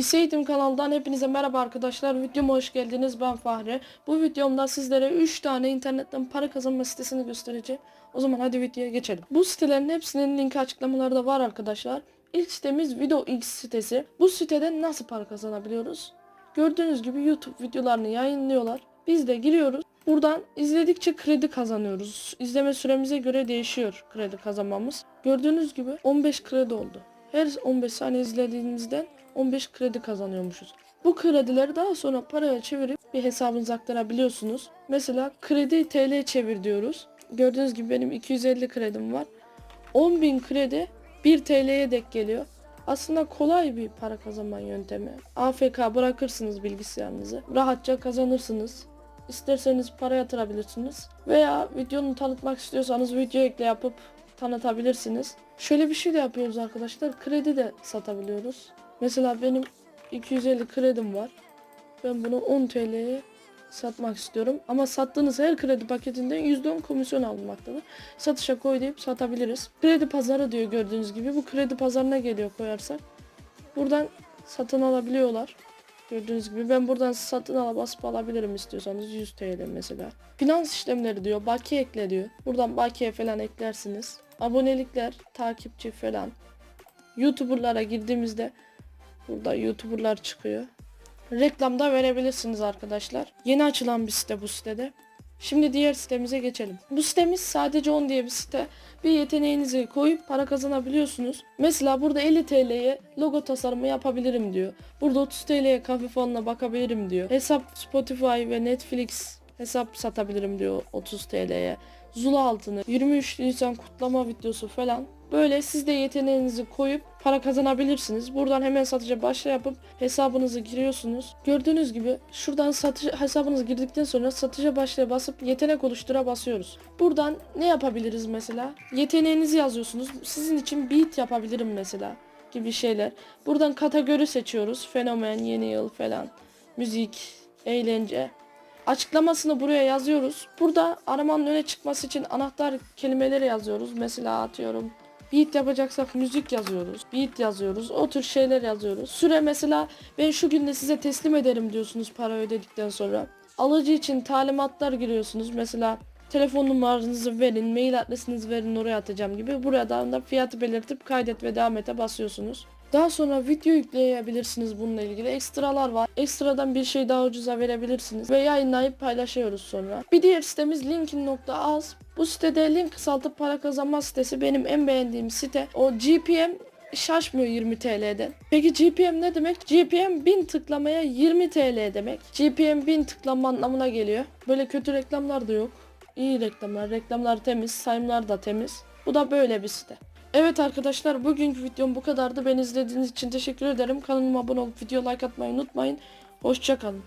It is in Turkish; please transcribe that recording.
PC Eğitim kanalından hepinize merhaba arkadaşlar. Videoma hoş geldiniz. Ben Fahri. Bu videomda sizlere 3 tane internetten para kazanma sitesini göstereceğim. O zaman hadi videoya geçelim. Bu sitelerin hepsinin linki açıklamalarda var arkadaşlar. İlk sitemiz VideoX sitesi. Bu siteden nasıl para kazanabiliyoruz? Gördüğünüz gibi YouTube videolarını yayınlıyorlar. Biz de giriyoruz. Buradan izledikçe kredi kazanıyoruz. İzleme süremize göre değişiyor kredi kazanmamız. Gördüğünüz gibi 15 kredi oldu. Her 15 saniye izlediğimizden 15 kredi kazanıyormuşuz. Bu kredileri daha sonra paraya çevirip bir hesabınıza aktarabiliyorsunuz. Mesela kredi TL çevir diyoruz. Gördüğünüz gibi benim 250 kredim var. 10.000 kredi 1 TL'ye denk geliyor. Aslında kolay bir para kazanma yöntemi. AFK bırakırsınız bilgisayarınızı. Rahatça kazanırsınız. İsterseniz para yatırabilirsiniz. Veya videonu tanıtmak istiyorsanız video ekle yapıp tanıtabilirsiniz. Şöyle bir şey de yapıyoruz arkadaşlar. Kredi de satabiliyoruz. Mesela benim 250 kredim var. Ben bunu 10 TL'ye satmak istiyorum. Ama sattığınız her kredi paketinden %10 komisyon alınmaktadır. Satışa koy deyip satabiliriz. Kredi pazarı diyor gördüğünüz gibi. Bu kredi pazarına geliyor koyarsak. Buradan satın alabiliyorlar. Gördüğünüz gibi ben buradan satın basıp alabilirim istiyorsanız 100 TL mesela. Finans işlemleri diyor. Bakiye ekle diyor. Buradan bakiye falan eklersiniz. Abonelikler, takipçi falan. YouTuber'lara girdiğimizde burada YouTuber'lar çıkıyor. Reklamda verebilirsiniz arkadaşlar. Yeni açılan bir site bu sitede. Şimdi diğer sitemize geçelim. Bu sitemiz sadece 10 diye bir site. Bir yeteneğinizi koyup para kazanabiliyorsunuz. Mesela burada 50 TL'ye logo tasarımı yapabilirim diyor. Burada 30 TL'ye kahve falına bakabilirim diyor. Hesap Spotify ve Netflix hesap satabilirim diyor 30 TL'ye. Zula altını, 23 Nisan kutlama videosu falan. Böyle siz de yeteneğinizi koyup para kazanabilirsiniz. Buradan hemen satışa başla yapıp hesabınızı giriyorsunuz. Gördüğünüz gibi şuradan hesabınızı girdikten sonra satışa başlaya basıp yetenek oluştura basıyoruz. Buradan ne yapabiliriz mesela? Yeteneğinizi yazıyorsunuz. Sizin için beat yapabilirim mesela gibi şeyler. Buradan kategori seçiyoruz. Fenomen, yeni yıl falan. Müzik, eğlence. Açıklamasını buraya yazıyoruz. Burada aramanın öne çıkması için anahtar kelimeleri yazıyoruz. Mesela atıyorum beat yapacaksak müzik yazıyoruz. Beat yazıyoruz. O tür şeyler yazıyoruz. Süre mesela ben şu günde size teslim ederim diyorsunuz para ödedikten sonra. Alıcı için talimatlar giriyorsunuz. Mesela telefon numaranızı verin, mail adresinizi verin oraya atacağım gibi. Buradan da fiyatı belirtip kaydet ve devam ete basıyorsunuz. Daha sonra video yükleyebilirsiniz bununla ilgili. Ekstralar var. Ekstradan bir şey daha ucuza verebilirsiniz. Ve yayınlayıp paylaşıyoruz sonra. Bir diğer sitemiz linkin.az. Bu sitede link kısaltıp para kazanma sitesi benim en beğendiğim site. O GPM şaşmıyor 20 TL'den. Peki GPM ne demek? GPM 1000 tıklamaya 20 TL demek. GPM 1000 tıklama anlamına geliyor. Böyle kötü reklamlar da yok. İyi reklamlar. Reklamlar temiz. Sayımlar da temiz. Bu da böyle bir site. Evet arkadaşlar, bugünkü videom bu kadardı. Beni izlediğiniz için teşekkür ederim. Kanalıma abone olup video like atmayı unutmayın. Hoşça kalın.